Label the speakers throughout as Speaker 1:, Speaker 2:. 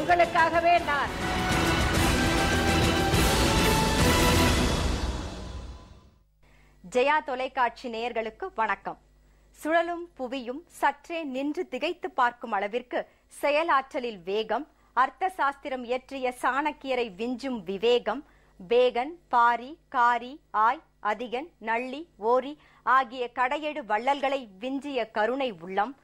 Speaker 1: உங்களுக்காகவே நான்.
Speaker 2: ஜெயா தொலைக்காட்சி நேயர்களுக்கு வணக்கம். சுழலும் புவியும் சற்றே நின்று திகைத்து பார்க்கும் அளவிற்கு செயலாற்றலில் வேகம், அர்த்த சாஸ்திரம் இயற்றிய சாணக்கியரை விஞ்சும் விவேகம், பேகன், பாரி, காரி, ஆய், அதிகன், நள்ளி, ஓரி ஆகிய கடையெடு வள்ளல்களை விஞ்சிய கருணை உள்ளம்,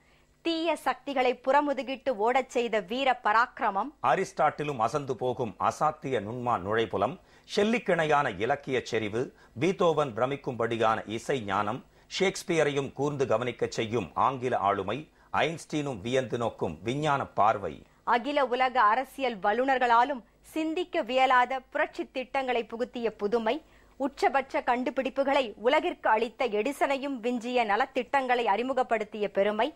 Speaker 2: தீய சக்திகளை புறமுதுகிட்டு ஓடச் செய்த வீர பராக்கிரமம்,
Speaker 3: அரிஸ்டாட்டிலும் அசந்து போகும் அசாத்திய நுண்மா நுழைப்புலம், ஷெல்லிக்கிணையான இலக்கிய செறிவு, பீத்தோவன் பிரமிக்கும்படியான இசை ஞானம், ஷேக்ஸ்பியரையும் கூர்ந்து கவனிக்கச் செய்யும் ஆங்கில ஆளுமை, ஐன்ஸ்டீனும் வியந்து நோக்கும் விஞ்ஞான பார்வை,
Speaker 2: அகில உலக அரசியல் வல்லுநர்களாலும் சிந்திக்க வியலாத புரட்சி திட்டங்களை புகுத்திய புதுமை, உச்சபட்ச கண்டுபிடிப்புகளை உலகிற்கு அளித்த எடிசனையும் விஞ்சிய நலத்திட்டங்களை அறிமுகப்படுத்திய பெருமை,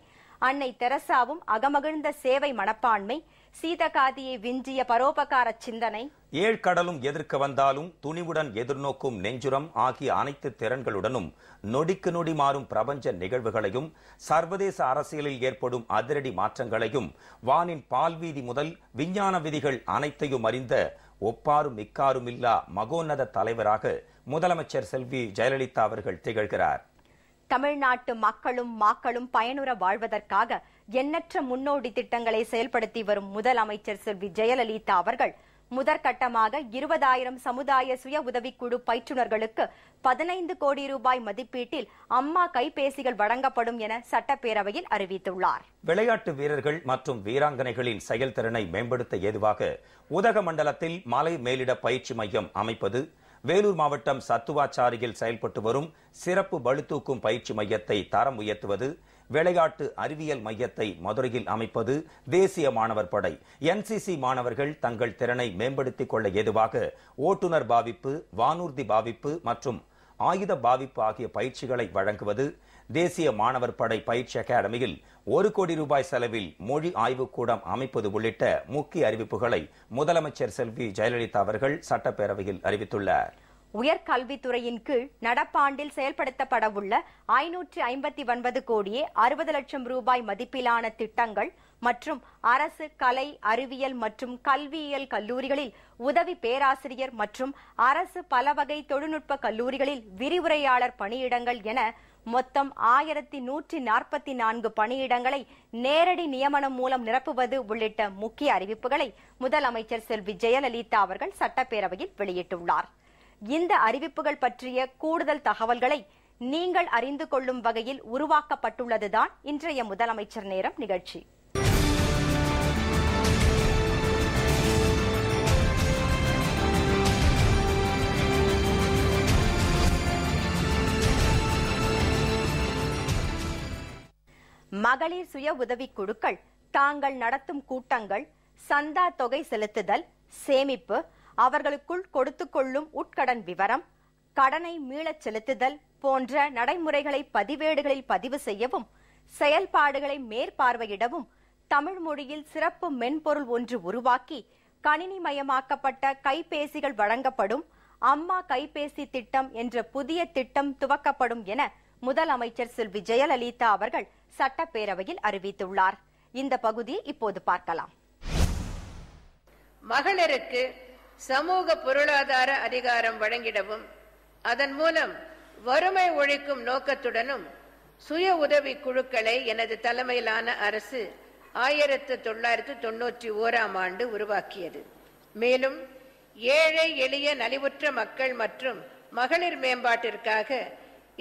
Speaker 2: அன்னை தெரசாவும் அகமகிழ்ந்த சேவை மனப்பான்மை, சீதகாதியை விஞ்சிய பரோபகார சிந்தனை,
Speaker 3: ஏழ்கடலும் எதிர்க்க வந்தாலும் துணிவுடன் எதிர்நோக்கும் நெஞ்சுரம் ஆகிய அனைத்து திறன்களுடனும் நொடிக்கு நொடி மாறும் பிரபஞ்ச நிகழ்வுகளையும் சர்வதேச அரசியலில் ஏற்படும் அதிரடி மாற்றங்களையும் வானின் பால்வீதி முதல் விஞ்ஞான விதிகள் அனைத்தையும் அறிந்த ஒப்பாரும் மிக்காருமில்லா மகோன்னத தலைவராக முதலமைச்சர் செல்வி ஜெயலலிதா அவர்கள் திகழ்கிறார்.
Speaker 2: தமிழ்நாட்டு மக்களும் பயனுற வாழ்வதற்காக எண்ணற்ற முன்னோடி திட்டங்களை செயல்படுத்தி வரும் முதலமைச்சர் செல்வி ஜெயலலிதா அவர்கள் முதற்கட்டமாக 20,000 சமுதாய சுய உதவிக்குழு பயிற்றுநர்களுக்கு 15 கோடி ரூபாய் மதிப்பீட்டில் அம்மா கைபேசிகள் வழங்கப்படும் என சட்டப்பேரவையில் அறிவித்துள்ளார்.
Speaker 3: விளையாட்டு வீரர்கள் மற்றும் வீராங்கனைகளின் செயல்திறனை மேம்படுத்த ஏதுவாக உதகமண்டலத்தில் மலை மேலிட பயிற்சி மையம் அமைப்பது, வேலூர் மாவட்டம் சத்துவாச்சாரியில் செயல்பட்டு வரும் சிறப்பு பளுதூக்கும் பயிற்சி மையத்தை தரம் உயர்த்துவது, விளையாட்டு அறிவியல் மையத்தை மதுரையில் அமைப்பது, தேசிய மாணவர் படை NCC மாணவர்கள் தங்கள் திறனை மேம்படுத்திக் கொள்ள ஏதுவாக ஓட்டுநர் பாவிப்பு, வானூர்தி பாவிப்பு மற்றும் ஆயுத பாவிப்பு ஆகிய பயிற்சிகளை வழங்குவது, தேசிய மாணவர் படை பயிற்சி அகாடமியில் 1 கோடி ரூபாய் செலவில் மொழி ஆய்வுக்கூடம் அமைப்பது உள்ளிட்ட முக்கிய அறிவிப்புகளை முதலமைச்சர் செல்வி ஜெயலலிதா அவர்கள் சட்டப்பேரவையில் அறிவித்துள்ளார்.
Speaker 2: உயர்கல்வித்துறையின் கீழ் நடப்பாண்டில் செயல்படுத்தப்பட உள்ள 559 கோடியே 60 லட்சம் ரூபாய் மதிப்பிலான திட்டங்கள் மற்றும் அரசு கலை, அறிவியல் மற்றும் கல்வியியல் கல்லூரிகளில் உதவி பேராசிரியர் மற்றும் அரசு பலவகை தொழில்நுட்ப கல்லூரிகளில் விரிவுரையாளர் பணியிடங்கள் என மொத்தம் 1144 பணியிடங்களை நேரடி நியமனம் மூலம் நிரப்புவது உள்ளிட்ட முக்கிய அறிவிப்புகளை முதலமைச்சர் செல்வி ஜெயலலிதா அவர்கள் சட்டப்பேரவையில் வெளியிட்டுள்ளார். இந்த அறிவிப்புகள் பற்றிய கூடுதல் தகவல்களை நீங்கள் அறிந்து கொள்ளும் வகையில் உருவாக்கப்பட்டுள்ளதுதான் இன்றைய முதலமைச்சர் நேரம் நிகழ்ச்சி. மகளிர் சுய உதவிக் குழுக்கள் தாங்கள் நடத்தும் கூட்டங்கள், சந்தா தொகை செலுத்துதல், சேமிப்பு, அவர்களுக்குள் கொடுத்துக் கொள்ளும் உட்கடன் விவரம், கடனை மீளச் செலுத்துதல் போன்ற நடைமுறைகளை பதிவேடுகளில் பதிவு செய்யவும், செயல்பாடுகளை மேற்பார்வையிடவும் தமிழ் மொழியில் சிறப்பு மென்பொருள் ஒன்று உருவாக்கி கணினிமயமாக்கப்பட்ட கைபேசிகள் வழங்கப்படும், அம்மா கைபேசி திட்டம் என்ற புதிய திட்டம் துவக்கப்படும் என முதலமைச்சர் செல்வி ஜெயலலிதா அவர்கள் சட்டப்பேரவையில் அறிவித்துள்ளார். இந்த பகுதியை இப்போது பார்க்கலாம்.
Speaker 1: மகளிருக்கு சமூக பொருளாதார அதிகாரம் வழங்கிடவும், அதன் மூலம் வறுமை ஒழிக்கும் நோக்கத்துடனும் சுய உதவி குழுக்களை எனது தலைமையிலான அரசு 1991ஆம் ஆண்டு உருவாக்கியது. மேலும் ஏழை எளிய நலிவுற்ற மக்கள் மற்றும் மகளிர் மேம்பாட்டிற்காக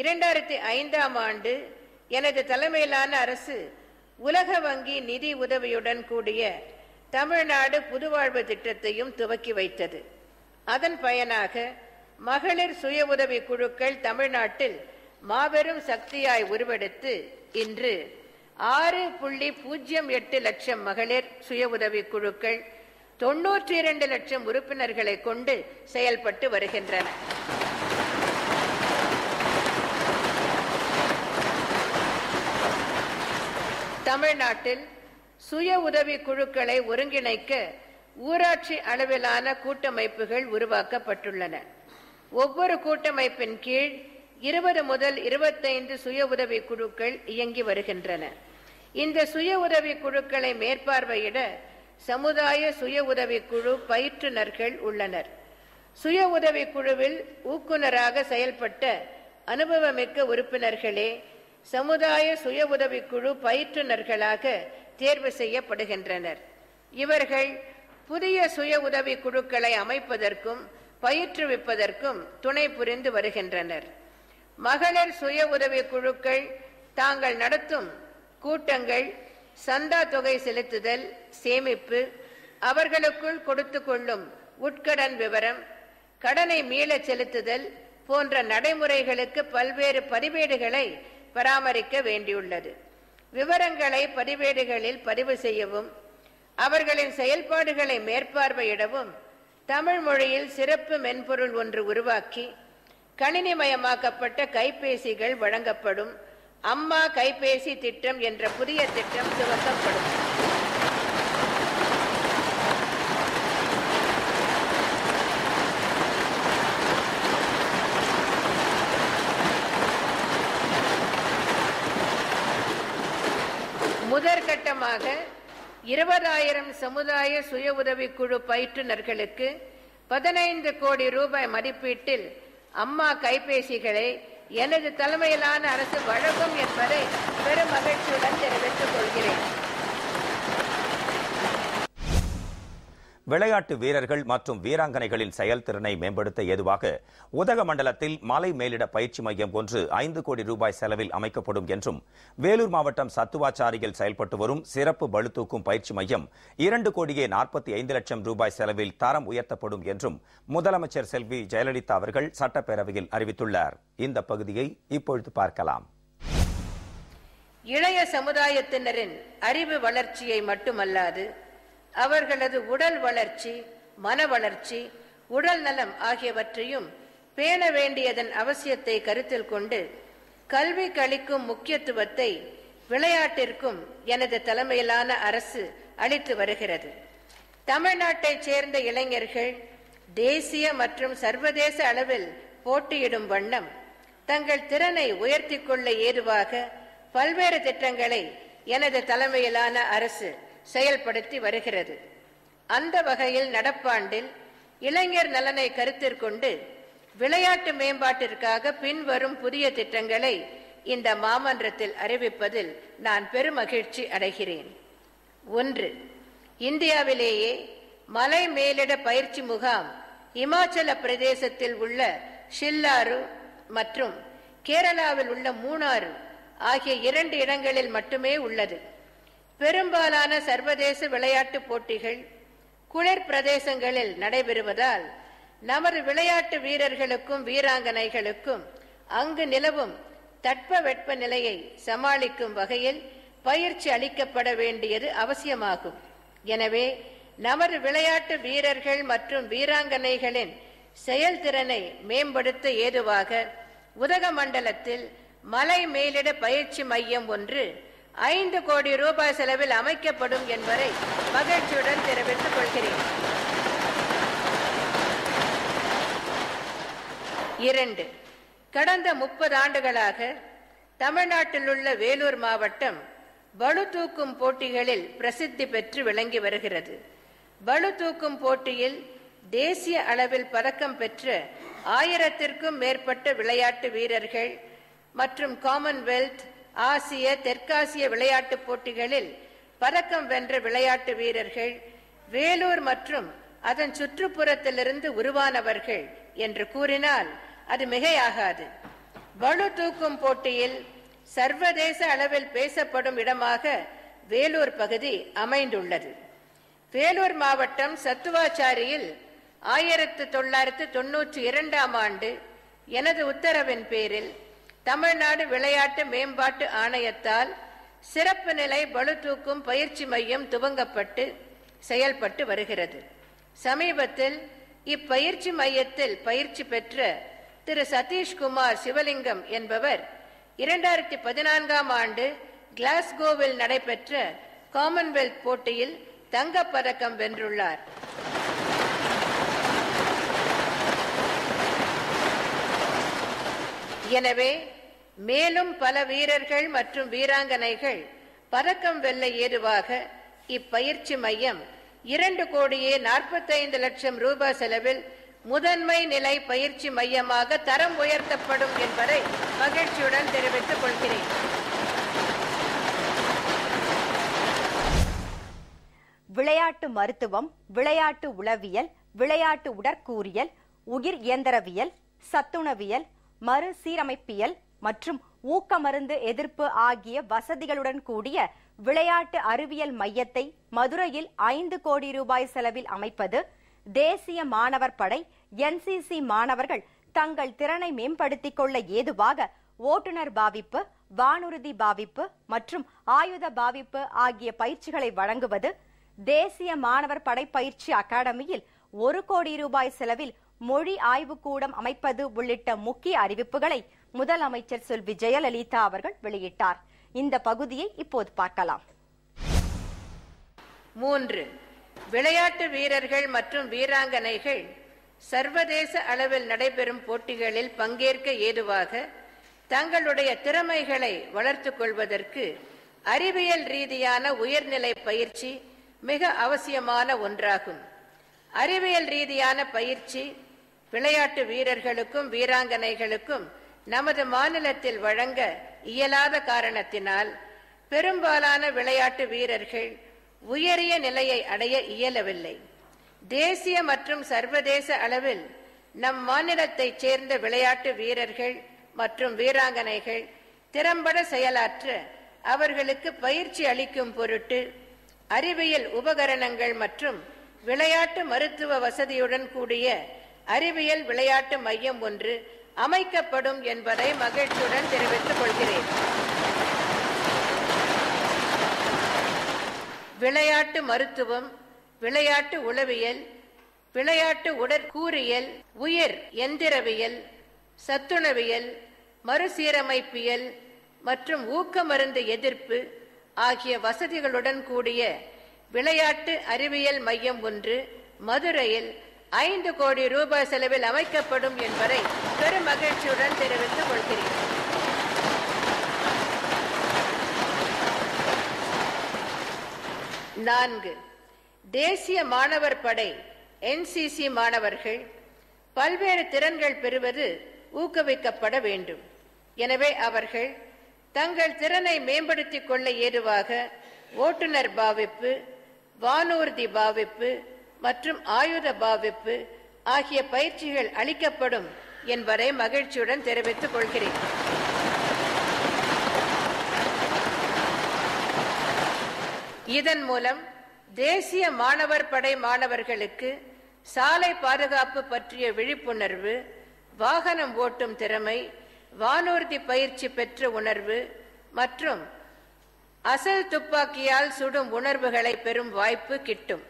Speaker 1: 2005ஆம் ஆண்டு எனது தலைமையிலான அரசு உலக வங்கி நிதி உதவியுடன் கூடிய தமிழ்நாடு புதுவாழ்வு திட்டத்தையும் துவக்கி வைத்தது. அதன் பயனாக மகளிர் சுய உதவி குழுக்கள் தமிழ்நாட்டில் மாபெரும் சக்தியாய் உருவெடுத்து இன்று 6.08 லட்சம் மகளிர் சுய உதவி குழுக்கள் 92 லட்சம் உறுப்பினர்களை கொண்டு செயல்பட்டு வருகின்றன. தமிழ்நாட்டில் சுய உதவி குழுக்களை ஒருங்கிணைக்க ஊராட்சி அளவிலான கூட்டமைப்புகள் உருவாக்கப்பட்டுள்ளன. ஒவ்வொரு கூட்டமைப்பின் கீழ் 20 முதல் 25 சுய உதவி குழுக்கள் இயங்கி வருகின்றன. இந்த சுய உதவி குழுக்களை மேற்பார்வையிட சமுதாய சுய உதவிக்குழு பயிற்றுனர்கள் உள்ளனர். சுய உதவிக்குழுவில் ஊக்குனராக செயல்பட்ட அனுபவமிக்க உறுப்பினர்களே சமுதாய சுய உதவிக்குழு பயிற்றுனர்களாக தேர்வு செய்யப்படுகின்றனர். இவர்கள் புதிய சுய உதவி குழுக்களை அமைப்பதற்கும் பயிற்றுவிப்பதற்கும் துணை புரிந்து வருகின்றனர். மகளிர் சுய உதவி குழுக்கள் தாங்கள் நடத்தும் கூட்டங்கள், சந்தா தொகை செலுத்துதல், சேமிப்பு, அவர்களுக்குள் கொடுத்து கொள்ளும் உட்கடன் விவரம், கடனை மீளச் செலுத்துதல் போன்ற நடைமுறைகளுக்கு பல்வேறு பதிவேடுகளை பராமரிக்க வேண்டியுள்ளது. விவரங்களை பதிவேடுகளில் பதிவு செய்யவும் அவர்களின் செயல்பாடுகளை மேற்பார்வையிடவும் தமிழ் மொழியில் சிறப்பு மென்பொருள் ஒன்று உருவாக்கி கணினிமயமாக்கப்பட்ட கைபேசிகள் வழங்கப்படும். அம்மா கைபேசி திட்டம் என்ற புதிய திட்டம் துவக்கப்படும். முதற்கட்டமாக 20,000 சமுதாய சுய உதவிக்குழு பயிற்றுனர்களுக்கு 15 கோடி ரூபாய் மதிப்பீட்டில் அம்மா கைபேசிகளை எனது தலைமையிலான அரசு வழங்கும் என்பதை பெரும் மகிழ்ச்சியுடன் தெரிவித்துக் கொள்கிறேன்.
Speaker 3: விளையாட்டு வீரர்கள் மற்றும் வீராங்கனைகளின் செயல்திறனை மேம்படுத்த ஏதுவாக உதகமண்டலத்தில் மலை மேலிட பயிற்சி மையம் ஒன்று 5 கோடி ரூபாய் செலவில் அமைக்கப்படும் என்றும், வேலூர் மாவட்டம் சத்துவாச்சாரியில் செயல்பட்டு வரும் சிறப்பு பளுதூக்கும் பயிற்சி மையம் 2 கோடியே 45 லட்சம் ரூபாய் செலவில் தரம் உயர்த்தப்படும் என்றும் முதலமைச்சர் செல்வி ஜெயலலிதா அவர்கள் சட்டப்பேரவையில் அறிவித்துள்ளார். இந்த பகுதியை இப்பொழுது பார்க்கலாம்.
Speaker 1: இளைய சமுதாயத்தினரின் அறிவு வளர்ச்சியை மட்டுமல்லாது அவர்களது உடல் வளர்ச்சி, மன வளர்ச்சி, உடல் நலம் ஆகியவற்றையும் பேண வேண்டியதன் அவசியத்தை கருத்தில் கொண்டு கல்விக்கு அளிக்கும் முக்கியத்துவத்தை விளையாட்டிற்கும் எனது தலைமையிலான அரசு அளித்து வருகிறது. தமிழ்நாட்டைச் சேர்ந்த இளைஞர்கள் தேசிய மற்றும் சர்வதேச அளவில் போட்டியிடும் வண்ணம் தங்கள் திறனை உயர்த்திக் கொள்ள ஏதுவாக பல்வேறு திட்டங்களை எனது தலைமையிலான அரசு செயல்படுத்தி வருகிறது. அந்த வகையில் நடப்பாண்டில் இளைஞர் நலனை கருத்தில் கொண்டு விளையாட்டு மேம்பாட்டிற்காக பின்வரும் புதிய திட்டங்களை இந்த மாமன்றத்தில் அறிவிப்பதில் நான் பெருமகிழ்ச்சி அடைகிறேன். 1. இந்தியாவிலேயே மலை மேலிட பயிற்சி முகாம் இமாச்சல பிரதேசத்தில் உள்ள ஷில்லாறு மற்றும் கேரளாவில் உள்ள மூணாறு ஆகிய 2 இடங்களில் மட்டுமே உள்ளது. பெரும்பாலான சர்வதேச விளையாட்டு போட்டிகள் குளிர் பிரதேசங்களில் நடைபெறுவதால் நமது விளையாட்டு வீரர்களுக்கும் வீராங்கனைகளுக்கும் அங்கு நிலவும் தட்பவெட்ப நிலையை சமாளிக்கும் வகையில் பயிற்சி அளிக்கப்பட வேண்டியது அவசியமாகும். எனவே நமது விளையாட்டு வீரர்கள் மற்றும் வீராங்கனைகளின் செயல்திறனை மேம்படுத்த ஏதுவாக உதகமண்டலத்தில் மலை மேலிட பயிற்சி மையம் ஒன்று 5 கோடி ரூபாய் செலவில் அமைக்கப்படும் என்பதை மகிழ்ச்சியுடன் தெரிவித்துக் கொள்கிறேன். 2. கடந்த 30 ஆண்டுகளாக தமிழ்நாட்டில் உள்ள வேலூர் மாவட்டம் பளு தூக்கும் போட்டிகளில் பிரசித்தி பெற்று விளங்கி வருகிறது. பளு தூக்கும் போட்டியில் தேசிய அளவில் பதக்கம் பெற்ற 1000க்கும் மேற்பட்ட விளையாட்டு வீரர்கள் மற்றும் காமன்வெல்த், ஆசிய, தெற்காசிய விளையாட்டுப் போட்டிகளில் பதக்கம் வென்ற விளையாட்டு வீரர்கள் வேலூர் மற்றும் அதன் சுற்றுப்புறத்திலிருந்து உருவானவர்கள் என்று கூறினால் அது மிகையாகாது. பளு தூக்கும் போட்டியில் சர்வதேச அளவில் பேசப்படும் இடமாக வேலூர் பகுதி அமைந்துள்ளது. வேலூர் மாவட்டம் சத்துவாச்சாரியில் 1992ஆம் ஆண்டு எனது உத்தரவின் பேரில் தமிழ்நாடு விளையாட்டு மேம்பாட்டு ஆணையத்தால் சிறப்பு நிலை பளு தூக்கும் பயிற்சி மையம் துவங்கப்பட்டு செயல்பட்டு வருகிறது. சமீபத்தில் இப்பயிற்சி மையத்தில் பயிற்சி பெற்ற திரு சதீஷ்குமார் சிவலிங்கம் என்பவர் 2014ஆம் ஆண்டு கிளாஸ்கோவில் நடைபெற்ற காமன்வெல்த் போட்டியில் தங்கப்பதக்கம் வென்றுள்ளார். எனவே மேலும் பல வீரர்கள் மற்றும் வீராங்கனைகள் பதக்கம் வெல்ல ஏதுவாக இப்பயிற்சி மையம் 2,45,00,000 ரூபாய் செலவில் முதன்மை நிலை பயிற்சி மையமாக தரம் உயர்த்தப்படும் என்பதை மகிழ்ச்சியுடன் தெரிவித்துக் கொள்கிறேன்.
Speaker 2: விளையாட்டு மருத்துவம், விளையாட்டு உளவியல், விளையாட்டு உடற்கூறியல், உயிர் இயந்திரவியல், சத்துணவியல், மறுசீரமைப்பியல் மற்றும் ஊக்க மருந்து எதிர்ப்பு ஆகிய வசதிகளுடன் கூடிய விளையாட்டு அறிவியல் மையத்தை மதுரையில் 5 கோடி ரூபாய் செலவில் அமைப்பது, தேசிய மாணவர் படை NCC மாணவர்கள் தங்கள் திறனை மேம்படுத்திக் கொள்ள ஏதுவாக ஓட்டுநர் பாவிப்பு, வானூர்தி பாவிப்பு மற்றும் ஆயுத பாவிப்பு ஆகிய பயிற்சிகளை வழங்குவது, தேசிய மாணவர் படை பயிற்சி அகாடமியில் 1 கோடி ரூபாய் செலவில் மொழி ஆய்வுக்கூடம் அமைப்பது உள்ளிட்ட முக்கிய அறிவிப்புகளை முதலமைச்சர் செல்வி ஜெயலலிதா அவர்கள் வெளியிட்டார். இந்த பகுதியை இப்போது பார்க்கலாம்.
Speaker 1: 3. விளையாட்டு வீரர்கள் மற்றும் வீராங்கனைகள் சர்வதேச அளவில் நடைபெறும் போட்டிகளில் பங்கேற்க ஏதுவாக தங்களுடைய திறமைகளை வளர்த்துக் கொள்வதற்கு அறிவியல் ரீதியான உயர்நிலை பயிற்சி மிக அவசியமான ஒன்றாகும். அறிவியல் ரீதியான பயிற்சி விளையாட்டு வீரர்களுக்கும் வீராங்கனைகளுக்கும் நமது மாநிலத்தில் வழங்க இயலாத காரணத்தினால் பெரும்பாலான விளையாட்டு வீரர்கள் உயரிய நிலையை அடைய இயலவில்லை. தேசிய மற்றும் சர்வதேச அளவில் நம் மாநிலத்தைச் சேர்ந்த விளையாட்டு வீரர்கள் மற்றும் வீராங்கனைகள் திறம்பட செயலாற்ற அவர்களுக்கு பயிற்சி அளிக்கும் பொருட்டு அறிவியல் உபகரணங்கள் மற்றும் விளையாட்டு மருத்துவ வசதியுடன் கூடிய அறிவியல் விளையாட்டு மையம் ஒன்று அமைக்கப்படும் என்பதை மகிழ்ச்சியுடன் தெரிவித்துக் கொள்கிறேன். விளையாட்டு மருத்துவம், விளையாட்டு உளவியல், விளையாட்டு உடற்கூறியல், உயிர் எந்திரவியல், சத்துணவியல், மறுசீரமைப்பியல் மற்றும் ஊக்க மருந்து எதிர்ப்பு ஆகிய வசதிகளுடன் கூடிய விளையாட்டு அறிவியல் மையம் ஒன்று மதுரையில் 5 கோடி ரூபாய் செலவில் அமைக்கப்படும் என்பதை பெரும் மகிழ்ச்சியுடன் தெரிவித்துக் கொள்கிறேன். 4. தேசிய மாணவர் படை NCC மாணவர்கள் பல்வேறு திறன்கள் பெறுவது ஊக்குவிக்கப்பட வேண்டும். எனவே அவர்கள் தங்கள் திறனை மேம்படுத்திக் கொள்ள ஏதுவாக ஓட்டுநர் பாவிப்பு, வானூர்தி பாவிப்பு மற்றும் ஆயுத பாவிப்பு ஆகிய பயிற்சிகள் அளிக்கப்படும் என்பதை மகிழ்ச்சியுடன் தெரிவித்துக் கொள்கிறேன். இதன் மூலம் தேசிய மாணவர் படை மாணவர்களுக்கு சாலை பாதுகாப்பு பற்றிய விழிப்புணர்வு, வாகனம் ஓட்டும் திறமை, வானூர்தி பயிற்சி பெற்ற உணர்வு மற்றும் அசல் துப்பாக்கியால் சுடும் உணர்வுகளை பெறும் வாய்ப்பு கிட்டும்.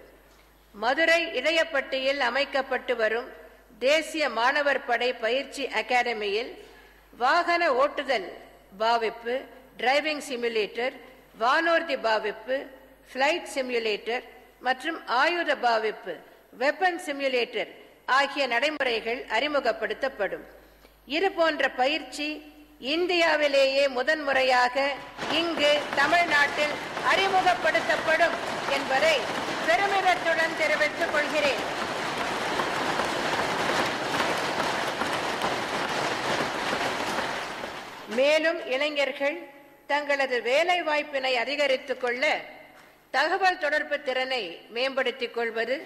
Speaker 1: மதுரை இடையப்பட்டியில் அமைக்கப்பட்டு வரும் தேசிய மாணவர் படை பயிற்சி அகாடமியில் வாகன ஓட்டுதல் பாவிப்பு, டிரைவிங் சிமுலேட்டர், வானூர்தி பாவிப்பு, பிளைட் சிமுலேட்டர் மற்றும் ஆயுத பாவிப்பு, வெப்பன் சிமுலேட்டர் ஆகிய நடைமுறைகள் அறிமுகப்படுத்தப்படும். இது போன்ற பயிற்சி இந்தியாவிலேயே முதன்முறையாக இங்கு தமிழ்நாட்டில் அறிமுகப்படுத்தப்படும் என்பதை பெருமிதத்துடன் தெரிவித்துக் கொள்கிறேன். மேலும் இளைஞர்கள் தங்களது வேலை வாய்ப்பினை அதிகரித்துக் கொள்ள தகவல் தொடர்பு திறனை மேம்படுத்திக் கொள்வது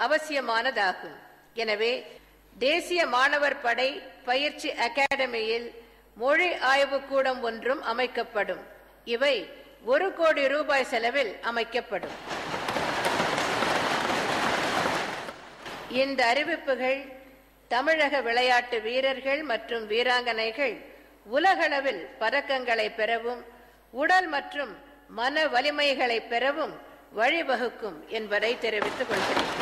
Speaker 1: அவசியமானதாகும். எனவே தேசிய மாணவர் படை பயிற்சி அகாடமியில் மொழி ஆய்வுக்கூடம் ஒன்றும் அமைக்கப்படும். இவை 1 கோடி ரூபாய் செலவில் அமைக்கப்படும். இந்த அறிவிப்புகள் தமிழக விளையாட்டு வீரர்கள் மற்றும் வீராங்கனைகள் உலகளவில் பதக்கங்களை பெறவும் உடல் மற்றும் மன வலிமைகளை பெறவும் வழிவகுக்கும் என்பதை தெரிவித்துக் கொள்கிறேன்.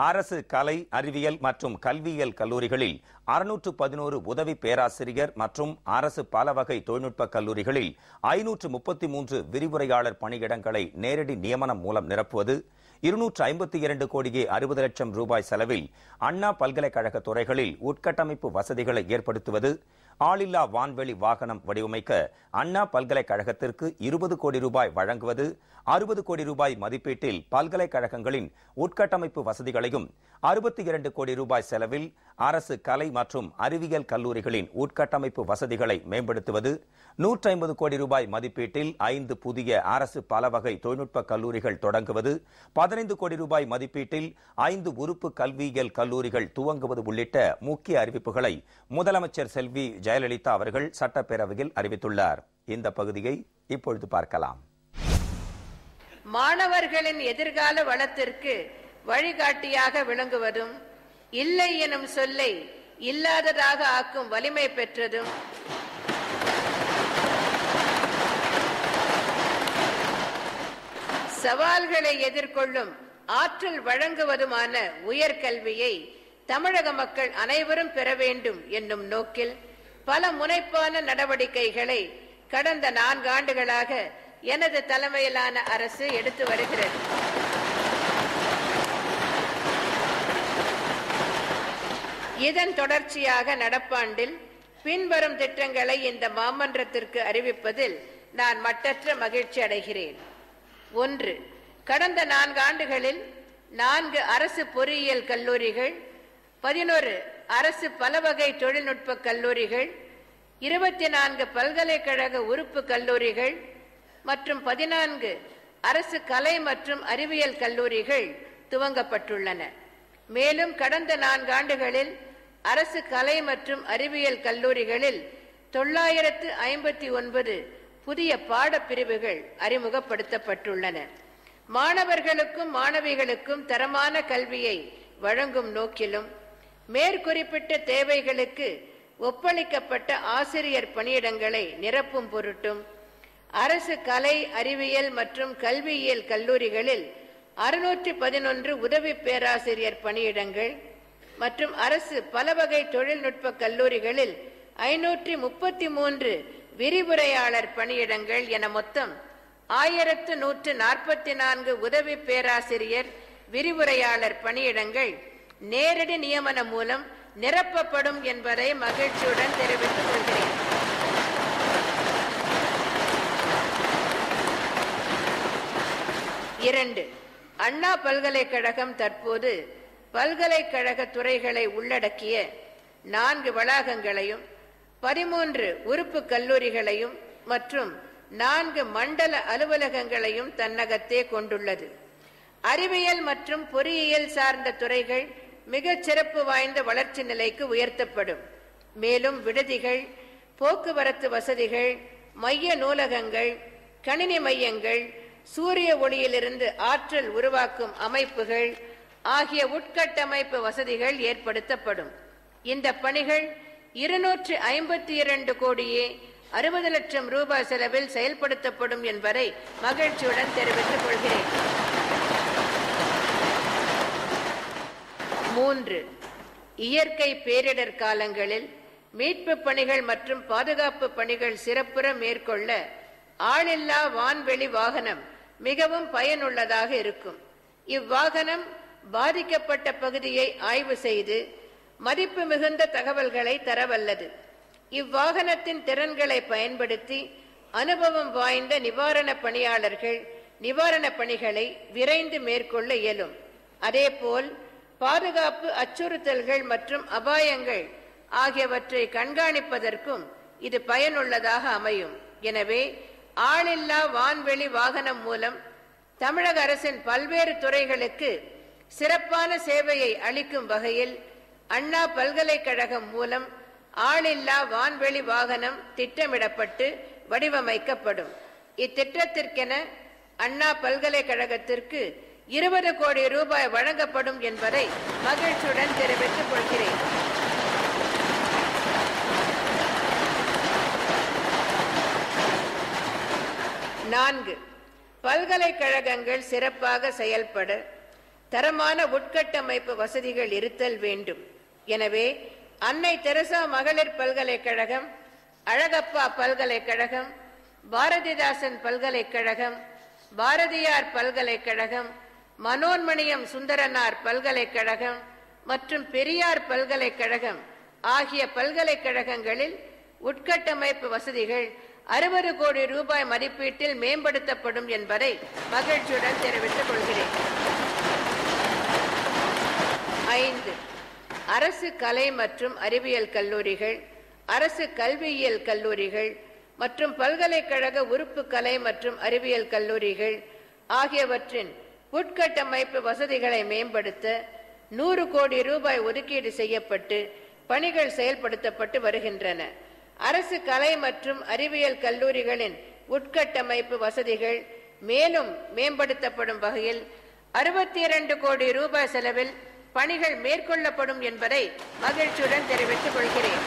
Speaker 3: அரசு கலை, அறிவியல் மற்றும் கல்வியியல் கல்லூரிகளில் 611 உதவி பேராசிரியர் மற்றும் அரசு பல வகை தொழில்நுட்ப கல்லூரிகளில் 533 விரிவுரையாளர் பணியிடங்களை நேரடி நியமனம் மூலம் நிரப்புவது, 252 கோடியே 60 லட்சம் ரூபாய் செலவில் அண்ணா பல்கலைக்கழக துறைகளில் உட்கட்டமைப்பு வசதிகளை ஏற்படுத்துவது, ஆளில்லா வான்வெளி வாகனம் வடிவமைக்க அண்ணா பல்கலைக்கழகத்திற்கு 20 கோடி ரூபாய் வழங்குவது, 60 கோடி ரூபாய் மதிப்பீட்டில் பல்கலைக்கழகங்களின் உட்கட்டமைப்பு வசதிகளையும், 62 கோடி ரூபாய் செலவில் அரசு கலை மற்றும் அறிவியல் கல்லூரிகளின் உட்கட்டமைப்பு வசதிகளை மேம்படுத்துவது, 150 கோடி ரூபாய் மதிப்பீட்டில் 5 புதிய அரசு பலவகை தொழில்நுட்ப கல்லூரிகள் தொடங்குவது, 15 கோடி ரூபாய் மதிப்பீட்டில் 5 உறுப்பு கல்வியியல் கல்லூரிகள் துவங்குவது உள்ளிட்ட முக்கிய அறிவிப்புகளை முதலமைச்சர் செல்வி ஜெயலலிதா அவர்கள் சட்டப்பேரவையில் அறிவித்துள்ளார். இந்த பகுதியை இப்பொழுது பார்க்கலாம்.
Speaker 1: மாணவர்களின் எதிர்கால வளத்திற்கு வழிகாட்டியாக விளங்குவதும், இல்லை எனும் சொல்லை இல்லாததாக ஆக்கும் வலிமை பெற்றதும், சவால்களை எதிர்கொள்ளும் ஆற்றல் வழங்குவதுமான உயர்கல்வியை தமிழக மக்கள் அனைவரும் பெற வேண்டும் என்னும் நோக்கில் பல முனைப்பான நடவடிக்கைகளை கடந்த 4 ஆண்டுகளாக எனது தலைமையிலான அரசு எடுத்து வருகிறது. இதன் தொடர்ச்சியாக நடப்பாண்டில் பின்வரும் திட்டங்களை இந்த மாமன்றத்திற்கு அறிவிப்பதில் நான் மட்டற்ற மகிழ்ச்சி அடைகிறேன். 1. கடந்த 4 ஆண்டுகளில் 4 அரசு பொறியியல் கல்லூரிகள், 11 அரசு பலவகை தொழில்நுட்ப கல்லூரிகள், 24 பல்கலைக்கழக உறுப்பு கல்லூரிகள் மற்றும் 14 அரசு கலை மற்றும் அறிவியல் கல்லூரிகள் துவங்கப்பட்டுள்ளன. மேலும் கடந்த 4 ஆண்டுகளில் அரசு கலை மற்றும் அறிவியல் கல்லூரிகளில் 959 புதிய பாடப்பிரிவுகள் அறிமுகப்படுத்தப்பட்டுள்ளன. மாணவர்களுக்கும் மாணவிகளுக்கும் தரமான கல்வியை வழங்கும் நோக்கிலும், மேற்குறிப்பிட்ட தேவைகளுக்கு ஒப்பளிக்கப்பட்ட ஆசிரியர் பணியிடங்களை நிரப்பும் பொருட்டும் அரசு கலை, அறிவியல் மற்றும் கல்வியியல் கல்லூரிகளில் 611 உதவி பேராசிரியர் பணியிடங்கள் மற்றும் அரசு பலவகை தொழில்நுட்ப கல்லூரிகளில் 533 விரிவுரையாளர் பணியிடங்கள் என மொத்தம் 1144 உதவி பேராசிரியர் விரிவுரையாளர் பணியிடங்கள் நேரடி நியமனம் மூலம் நிரப்பப்படும் என்பதை மகிழ்ச்சியுடன் தெரிவித்துக் கொள்கிறேன். இரண்டு, அண்ணா பல்கலைக்கழகம் தற்போது பல்கலைக்கழக துறைகளை உள்ளடக்கிய 4 வளாகங்களையும் 13 உறுப்பு கல்லூரிகளையும் மற்றும் 4 மண்டல அலுவலகங்களையும் தன்னகத்தே கொண்டுள்ளது. அறிவியல் மற்றும் பொறியியல் சார்ந்த துறைகள் மிகச் சிறப்பு வாய்ந்த வளர்ச்சி நிலைக்கு உயர்த்தப்படும். மேலும் விடுதிகள், போக்குவரத்து வசதிகள், மைய நூலகங்கள், கணினி மையங்கள், சூரிய ஒளியிலிருந்து ஆற்றல் உருவாக்கும் அமைப்புகள் ஆகிய உட்கட்டமைப்பு வசதிகள் ஏற்படுத்தப்படும். இந்த பணிகள் 252 கோடியே 60 லட்சம் ரூபாய் செலவில் செயல்படுத்தப்படும் என்பதை மகிழ்ச்சியுடன் தெரிவித்துக் கொள்கிறேன். 3. இயற்கை பேரிடர் காலங்களில் மீட்பு பணிகள் மற்றும் பாதுகாப்பு பணிகள் சிறப்புற மேற்கொள்ள ஆளில்லா வான்வெளி வாகனம் மிகவும் பயனுள்ளதாக இருக்கும். இவ்வாகனம் பாதிக்கப்பட்ட பகுதியை ஆய்வு செய்து மதிப்பு மிகுந்த தகவல்களை தரவல்லது. இவ்வாகனத்தின் திறன்களை பயன்படுத்தி அனுபவம் வாய்ந்த நிவாரண பணியாளர்கள் நிவாரண பணிகளை விரைந்து மேற்கொள்ள இயலும். அதேபோல் பாதுகாப்பு அச்சுறுத்தல்கள் மற்றும் அபாயங்கள் ஆகியவற்றை கண்காணிப்பதற்கும் இது பயனுள்ளதாக அமையும். எனவே ஆளில்லா வான்வெளி வாகனம் மூலம் தமிழக அரசின் பல்வேறு துறைகளுக்கு சிறப்பான சேவையை அளிக்கும் வகையில் அண்ணா பல்கலைக்கழகம் மூலம் ஆளில்லா வான்வெளி வாகனம் திட்டமிடப்பட்டு வடிவமைக்கப்படும். இத்திட்டத்திற்கென அண்ணா பல்கலைக்கழகத்திற்கு 20 கோடி ரூபாய் வழங்கப்படும் என்பதை மகிழ்ச்சியுடன் தெரிவித்துக் கொள்கிறேன். நான்கு, பல்கலைக்கழகங்கள் சிறப்பாக செயல்பட தரமான உட்கட்டமைப்பு வசதிகள் இருத்தல் வேண்டும். எனவே அன்னை தெரசா மகளிர் பல்கலைக்கழகம், அழகப்பா பல்கலைக்கழகம், பாரதிதாசன் பல்கலைக்கழகம், பாரதியார் பல்கலைக்கழகம், மனோன்மணியம் சுந்தரனார் பல்கலைக்கழகம் மற்றும் பெரியார் பல்கலைக்கழகம் ஆகிய பல்கலைக்கழகங்களில் உட்கட்டமைப்பு வசதிகள் 60 கோடி ரூபாய் மதிப்பீட்டில் மேம்படுத்தப்படும் என்பதை மகிழ்ச்சியுடன் தெரிவித்துக் கொள்கிறேன். 5. அரசு கலை மற்றும் அறிவியல் கல்லூரிகள், அரசு கல்வியியல் கல்லூரிகள் மற்றும் பல்கலைக்கழக உறுப்பு கலை மற்றும் அறிவியல் கல்லூரிகள் ஆகியவற்றின் உட்கட்டமைப்பு வசதிகளை மேம்படுத்த 100 கோடி ரூபாய் ஒதுக்கீடு செய்யப்பட்டு பணிகள் செயல்படுத்தப்பட்டு வருகின்றன. அரசு கலை மற்றும் அறிவியல் கல்லூரிகளின் உட்கட்டமைப்பு வசதிகள் மேலும் மேம்படுத்தப்படும் வகையில் 62 கோடி ரூபாய் செலவில் பணிகள் மேற்கொள்ளப்படும் என்பதை மகிழ்ச்சியுடன் தெரிவித்துக் கொள்கிறேன்.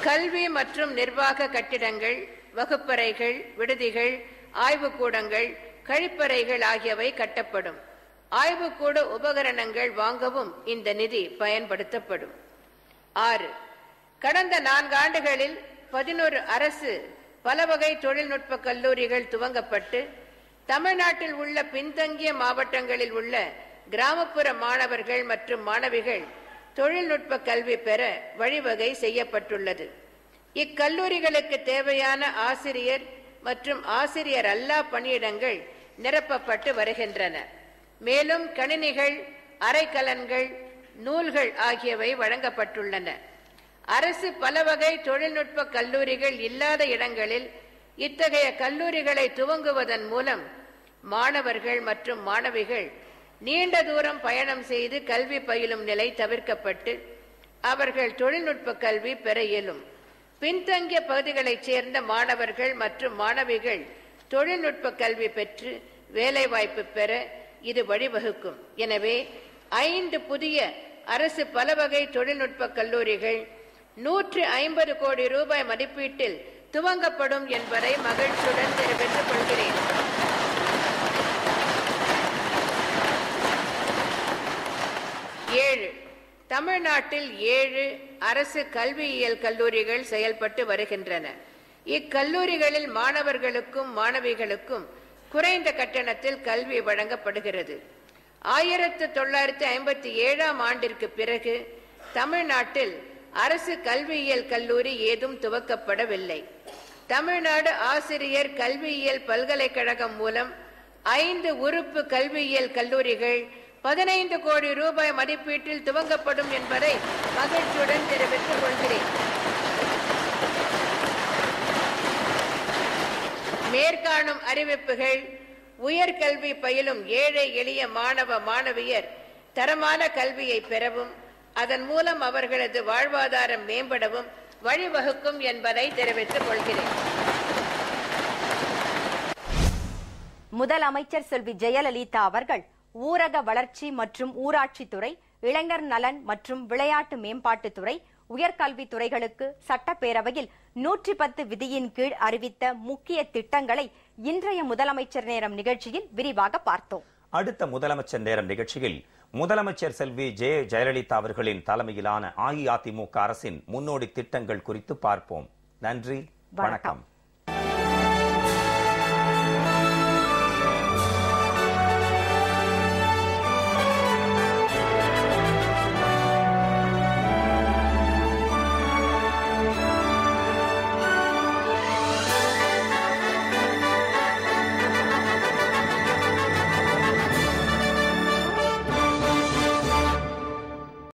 Speaker 1: கல்வி மற்றும் நிர்வாக கட்டிடங்கள், வகுப்பறைகள், விடுதிகள், ஆய்வுக்கூடங்கள், கழிப்பறைகள் ஆகியவை கட்டப்படும். ஆய்வுக்கூட உபகரணங்கள் வாங்கவும் இந்த நிதி பயன்படுத்தப்படும். 6. கடந்த 4 ஆண்டுகளில் 11 அரசு பலவகை தொழில்நுட்ப கல்லூரிகள் துவங்கப்பட்டு தமிழ்நாட்டில் உள்ள பின்தங்கிய மாவட்டங்களில் உள்ள கிராமப்புற மாணவர்கள் மற்றும் மாணவிகள் தொழில்நுட்ப கல்வி பெற வழிவகை செய்யப்பட்டுள்ளது. இக்கல்லூரிகளுக்கு தேவையான ஆசிரியர் மற்றும் ஆசிரியர் அல்லா பணியிடங்கள் நிரப்பப்பட்டு வருகின்றன. மேலும் கணினிகள், அரைக்கலன்கள், நூல்கள் ஆகியவை வழங்கப்பட்டுள்ளன. அரசு பல வகை தொழில்நுட்ப கல்லூரிகள் இல்லாத இடங்களில் இத்தகைய கல்லூரிகளை துவங்குவதன் மூலம் மாணவர்கள் மற்றும் மாணவிகள் நீண்ட தூரம் பயணம் செய்து கல்வி பயிலும் நிலை தவிர்க்கப்பட்டு அவர்கள் தொழில்நுட்ப கல்வி பெற இயலும். பின்தங்கிய பகுதிகளைச் சேர்ந்த மாணவர்கள் மற்றும் மாணவிகள் தொழில்நுட்ப கல்வி பெற்று வேலைவாய்ப்பு பெற இது வழிவகுக்கும். எனவே 5 புதிய அரசு பல வகை தொழில்நுட்ப கல்லூரிகள் 150 கோடி ரூபாய் மதிப்பீட்டில் துவங்கப்படும் என்பதை மகிழ்ச்சியுடன் தெரிவித்துக் கொள்கிறேன். 7. தமிழ்நாட்டில் 7 அரசு கல்வியியல் கல்லூரிகள் செயல்பட்டு வருகின்றன. இக்கல்லூரிகளில் மாணவர்களுக்கும் மாணவிகளுக்கும் குறைந்த கட்டணத்தில் கல்வி வழங்கப்படுகிறது. 1957ஆம் ஆண்டிற்கு பிறகு தமிழ்நாட்டில் அரசு கல்வியியல் கல்லூரி ஏதும் துவக்கப்படவில்லை. தமிழ்நாடு ஆசிரியர் கல்வியியல் பல்கலைக்கழகம் மூலம் 5 உறுப்பு கல்வியியல் கல்லூரிகள் 15 கோடி ரூபாய் மதிப்பீட்டில் துவங்கப்படும் என்பதை மகிழ்ச்சியுடன் தெரிவித்துக் கொள்கிறேன். மேற்காணும் அறிவிப்புகள் உயர்கல்வி பயிலும் ஏழை எளிய மாணவ மாணவியர் தரமான கல்வியை பெறவும் அதன் மூலம் அவர்களது வாழ்வாதாரம் மேம்படவும் வழிவகுக்கும் என்பதை தெரிவித்துக் கொள்கிறேன்.
Speaker 2: முதலமைச்சர் செல்வி ஜெயலலிதா அவர்கள் ஊரக வளர்ச்சி மற்றும் ஊராட்சித்துறை, இளைஞர் நலன் மற்றும் விளையாட்டு மேம்பாட்டுத்துறை, உயர்கல்வித்துறைகளுக்கு சட்டப்பேரவையில் 110 விதியின் கீழ் அறிவித்த முக்கிய திட்டங்களை இன்றைய முதலமைச்சர் நேரம் நிகழ்ச்சியில் விரிவாக பார்த்தோம்.
Speaker 3: அடுத்த முதலமைச்சர் நேரம் நிகழ்ச்சியில் முதலமைச்சர் செல்வி ஜெயலலிதா அவர்களின் தலைமையிலான அஇஅதிமுக அரசின் முன்னோடி திட்டங்கள் குறித்து பார்ப்போம். நன்றி, வணக்கம்.